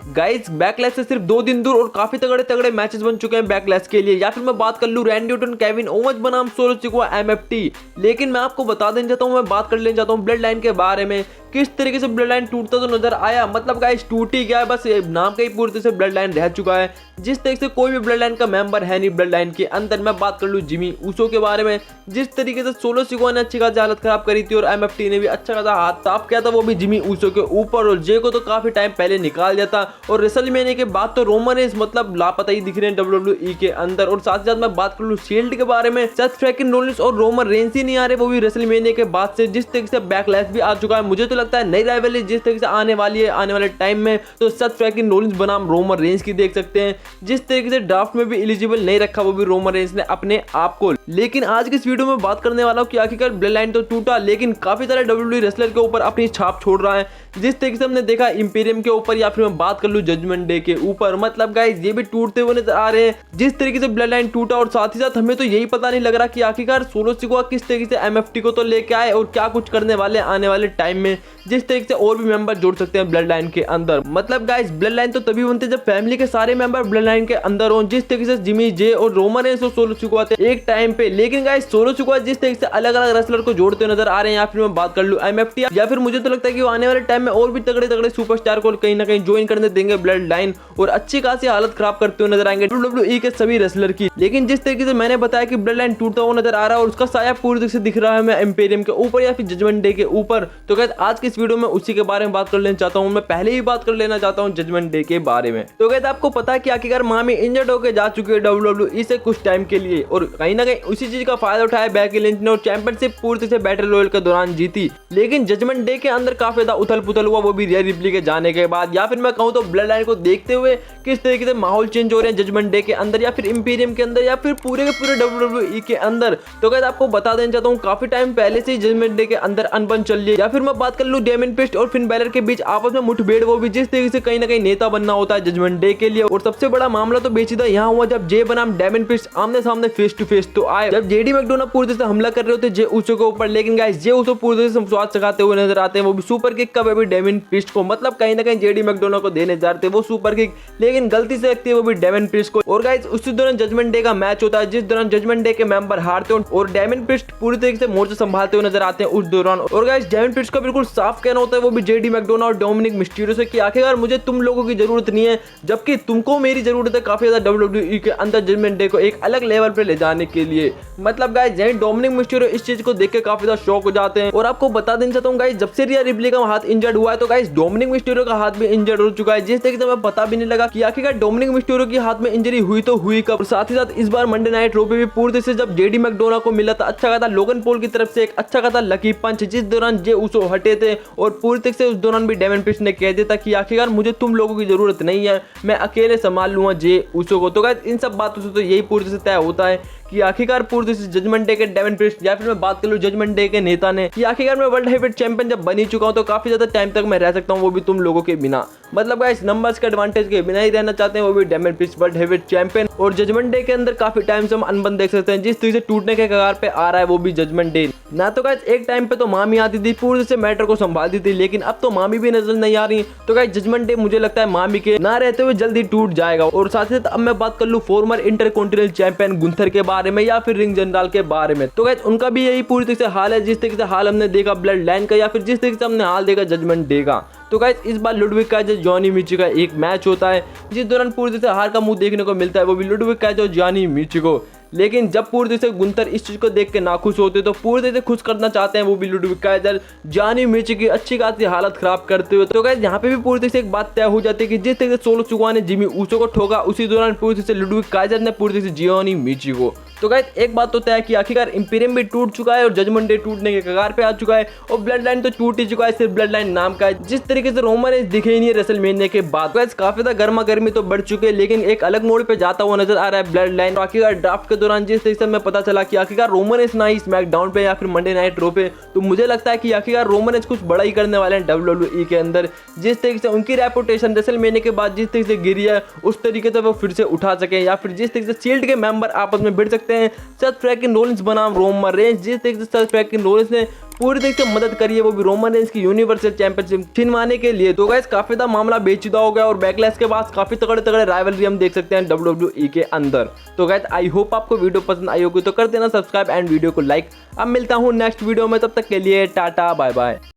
Guys backlash से सिर्फ 2 दिन दूर और काफी तगड़े तगड़े मैचेस बन चुके हैं बैकलैश के लिए। या फिर मैं बात कर लूं रैंडी ऑर्टन, केविन ओवेंस बनाम सोलो सिकोआ एमएफटी। लेकिन मैं आपको बता देना चाहता हूं, मैं बात कर लेना चाहता हूं ब्लड लाइन के बारे में, किस तरीके से ब्लड लाइन टूटता तो नजर आया। मतलब गाइस टूट ही गया है, बस नाम का ही पूरी तरह से ब्लड लाइन रह चुका है। जिस तरीके से कोई भी ब्लड लाइन का मेंबर है नहीं ब्लड लाइन के अंदर। मैं बात कर लूं जिमी ऊसो के बारे में, जिस तरीके से सोलो सिकोआ ने अच्छी खासी हालत खराब करी थी और एमएफटी ने भी अच्छा खासा हाथ साफ किया था, वो भी जिमी ऊसो के ऊपर। और जे को तो काफी टाइम पहले निकाल दिया था। और रेसलमेनिया के बाद तो रोमन रेंस मतलब लापता ही दिख रहे हैं डब्ल्यूडब्ल्यूई के अंदर। और साथ ही साथ मैं बात कर लूं शील्ड के बारे में, सेथ फ्रीकिंग रोलिंस और रोमन रेंस ही नहीं आ रहे, वो भी रेसलमेनिया के बाद से। जिस तरीके से बैकलैश भी आ चुका है, मुझे तो लगता है नई राइवलरी जिस तरीके से आने वाली है आने वाले टाइम में, तो सेथ फ्रीकिंग रोलिंस बनाम रोमन रेंस की देख सकते हैं। जिस तरीके से ड्राफ्ट में भी एलिजिबल नहीं रखा वो भी रोमन रेंस ने अपने आप को। लेकिन आज की इस वीडियो में बात करने वाला हूं कि आखिरकार ब्लड लाइन तो टूटा, लेकिन काफी सारे डब्ल्यूडब्ल्यूई रेसलर के ऊपर अपनी छाप छोड़ रहा है। जिस तरीके से हमने देखा इंपीरियम के ऊपर, या फिर मैं बात कर लूं जजमेंट डे के ऊपर, मतलब गाइस ये भी टूटते हुए नजर आ रहे हैं। जिस तरीके से ब्लड लाइन टूटा, और साथ ही साथ हमें तो यही पता नहीं लग रहा कि आखिरकार सोलो सिकोआ किस तरीके से एमएफटी को तो लेके आए और क्या कुछ करने वाले आने वाले टाइम में। जिस तरीके से और भी मेंबर जोड़ सकते हैं ब्लड लाइन के अंदर। मतलब गाइस ब्लड लाइन तो तभी बनते जब फैमिली के सारे मेंबर ब्लड लाइन के अंदर हो। जिस तरीके से जिमी जे और रोमन रेंस और सोलो सिकोआ थे एक टाइम पे। लेकिन गाइस सोलो सिकोआ जिस तरीके से अलग अलग रेसलर को जोड़ते नजर आ रहे हैं, या फिर मैं बात कर लूं एमएफटी, या फिर मुझे तो लगता है कि वो आने वाले टाइम में और भी तगड़े तगड़े सुपरस्टार को कहीं ना कहीं ज्वाइन करने देंगे ब्लड लाइन, और अच्छी खासी हालत खराब करते हुए नजर आएंगे डब्ल्यूडब्ल्यूई के सभी रेसलर की। लेकिन जिस तरीके से मैंने बताया कि ब्लड लाइन टूटता हुआ नजर आ रहा है और उसका साया पूरी तरह से दिख रहा है मैं इंपीरियम के ऊपर या फिर जजमेंट डे के ऊपर, तो गाइस आज की इस वीडियो में उसी के बारे में बात कर लेना चाहता हूं। मैं पहले ही बात कर लेना चाहता हूं जजमेंट डे के बारे में। तो गाइस आपको पता है कि आखिरकार मामी इंजर्ड होकर जा चुकी है डब्ल्यूडब्ल्यूई से कुछ टाइम के लिए, और कहीं ना कहीं उसी चीज का फायदा उठाया बेकी लिंच ने और चैंपियनशिप पूरी तरह से बैटल रॉयल के दौरान जीती। लेकिन जजमेंट डे के अंदर काफी ज्यादा उथल पुथल हुआ, वो भी रिया रिप्ली के जाने के बाद। या फिर मैं कहूं तो ब्लड लाइन को देखते हुए किस तरीके से माहौल चेंज हो रहे हैं जजमेंट डे के अंदर, या फिर इंपीरियम के अंदर, या फिर पूरे के पूरे डब्ल्यूडब्ल्यूई के अंदर। तो गाइस आपको बता देना चाहता हूं काफी टाइम पहले से जजमेंट डे के अंदर अनबन चल रही है। या फिर मैं बात कर लूं डेमियन प्रीस्ट और फिन बैलर के बीच आपस में मुठभेड़, वो भी जिस तरीके से कहीं ना कहीं नेता बनना होता है जजमेंट डे के लिए। और सबसे बड़ा मामला तो बेचिदा यहाँ हुआ जब जे बनाम डेमियन प्रीस्ट आमने सामने फेस टू फेस तो आए, जब जेडी मैकडोनाल्ड पूरी तरह से हमला कर रहे होते जे ऊसो के ऊपर। लेकिन गाइस जे ऊसो पूरी तरह से स्वाद चखाते हुए नजर आते हैं, वो भी सुपर किक का बेबी डेमियन प्रीस्ट को। मतलब कहीं ना कहीं जेडी मैकडोनाल्ड को देने जा रहे थे वो सुपर किक, लेकिन गलती से लगती है वो भी डेमियन प्रीस्ट को। और गाइस उसी दौरान जजमेंट डे का मैच होता है, जिस दौरान जजमेंट डे के मेंबर हारते हैं और डेमियन प्रीस्ट पूरी तरीके से मोर्चा संभालते हुए नजर आते हैं उस दौरान। और गाइस डेमियन प्रीस्ट का बिल्कुल साफ कहना होता है वो भी जेडी मैकडोनाल्ड और डोमिनिक मिस्टीरियो से कि आखिरकार मुझे तुम लोगों की जरूरत नहीं है, जबकि तुमको मेरी जरूरत है काफी ज्यादा डब्ल्यूडब्ल्यूई के अंदर जजमेंट डे को एक अलग लेवल पे ले जाने के लिए। मतलब गाइस जेडी डोमिनिक मिस्टीरियो इस चीज को देख के काफी ज्यादा शॉक हो जाते हैं। और आपको बता देना चाहता हूं गाइस जब से रिया रिप्ली का हाथ इंजर्ड हुआ है, तो गाइस डोमिनिक मिस्टीरियो का हाथ भी इंजर्ड हो चुका है। जिस तरीके से हमें पता भी नहीं लगा कि आखिरकार डोमिनिक मिस्टीरियो के हाथ में इंजरी हुई तो हुई कब। साथ ही साथ इस बार मंडे नाइट रॉ पे भी पूरी तरह से जब जेडी मैकडोनाल्ड को मिला था अच्छा खासा लोगन पॉल की तरफ से एक अच्छा खासा लकी पंच, जिस दौरान जे ऊसो हटे थे, और पूरी तरह से उस दौरान भी डेमियन प्रीस्ट ने कह दिया था कि आखिरकार मुझे तुम लोगों की जरूरत नहीं है, मैं अकेले संभाल लूंगा जे ऊसो को। तो गाइस इन सब बातों से तो यही पूरी तरह से तय होता है कि आखिरकार पूरी तरह से जजमेंट डे के डेमियन प्रीस्ट, या फिर मैं बात कर लूं जजमेंट डे के नेता ने, कि आखिरकार मैं वर्ल्ड हेवीवेट चैंपियन जब बनी चुका हूं तो काफी ज्यादा टाइम तक मैं रह सकता हूं, वो भी तुम लोगों के बिना। मतलब गाइस नंबर्स के एडवांटेज के बिना ही रहना चाहते हैं वो भी Damien priest world heavyweight champion. और जजमेंट डे के अंदर काफी टाइम से हम अनबन देख सकते हैं, जिस तरीके से टूटने के कगार पे आ रहा है वो भी जजमेंट डे। ना तो गाइस एक टाइम पे तो मामी आती थी पूरी तरह से मैटर को संभालती थी, लेकिन अब तो मामी भी नजर नहीं आ रही। तो गाइस जजमेंट डे मुझे लगता है मामी के ना रहते हुए जल्दी टूट जाएगा। और साथ ही साथ अब मैं बात कर लूं फॉर्मर इंटरकॉन्टिनेंटल चैंपियन गुंथर के बारे में, या फिर रिंग जनरल के बारे में, तो गाइस उनका भी यही पूरी तरह से हाल है जिस तरीके से हाल हमने देखा ब्लड लाइन का, या फिर जिस तरीके से हमने हाल देखा जजमेंट डे का। तो गाइस इस बार लुडविग का जो जॉनी मिची का एक मैच होता है, जिस दौरान पूरी तरह से हार का मुंह देखने को मिलता है, वो भी लुडविग का जो जॉनी मिची को। लेकिन जब पूरी तरह से गुंथर इस चीज को देख के नाखुश होते तो पूरी तरह से खुश करना चाहते हैं वो भी लुडविग काइजर जॉनी मिची की अच्छी खासी हालत खराब करते हुए। तो गाइस यहाँ पे भी पूरी तरह से एक बात तय हो जाती है कि जिस तरह से सोलो सिकोआ ने जिमी ऊसो को ठोका, उसी दौरान पूरी तरह से लुडविग काइजर ने पूरी तरह से जॉनी मिची को। तो गाइस एक बात तो तय है कि आखिरकार इंपीरियम भी टूट चुका है और जजमेंट डे टूटने के कगार पे आ चुका है, और ब्लड लाइन तो टूट ही चुका है, सिर्फ ब्लड लाइन नाम का है। जिस तरीके से रोमन रेंस दिखे ही नहीं है रेसलमेनिया के बाद, गाइस काफी ज्यादा गर्मा गर्मी तो बढ़ चुके हैं, लेकिन एक अलग मोड़ पे जाता हुआ नजर आ रहा है ब्लड लाइन। आखिरकार ड्राफ्ट के दौरान जिस तरीके से हमें पता चला कि आखिरकार रोमन रेंस ना ही स्मैकडाउन पे या फिर मंडे नाइट रॉ पे, तो मुझे लगता है कि आखिरकार रोमन रेंस कुछ बड़ा ही करने वाले हैं डब्ल्यूडब्ल्यूई के अंदर। जिस तरीके से उनकी रेपुटेशन रेसलमेनिया के बाद जिस तरीके से गिरी है, उस तरीके से वो फिर से उठा सके, या फिर जिस तरीके से शील्ड के मेंबर आपस में भिड़ सकते सकते हैं सेथ फ्रैकिन रोलिंस बनाम रोमन रेंज। जिस तरीके से सेथ फ्रैकिन रोलिंस ने पूरी तरीके से मदद करी है वो भी रोमन रेंज की यूनिवर्सल चैंपियनशिप छिनवाने के लिए। तो गाइस काफी ज्यादा मामला बेचुदा हो गया और बैकलैश के बाद काफी तगड़े तगड़े राइवलरी हम देख सकते हैं WWE के अंदर। तो गाइस आई होप आपको वीडियो पसंद आई होगी, तो कर देना सब्सक्राइब एंड वीडियो को लाइक। अब मिलता हूँ नेक्स्ट वीडियो में, तब तक के लिए टाटा बाय बाय।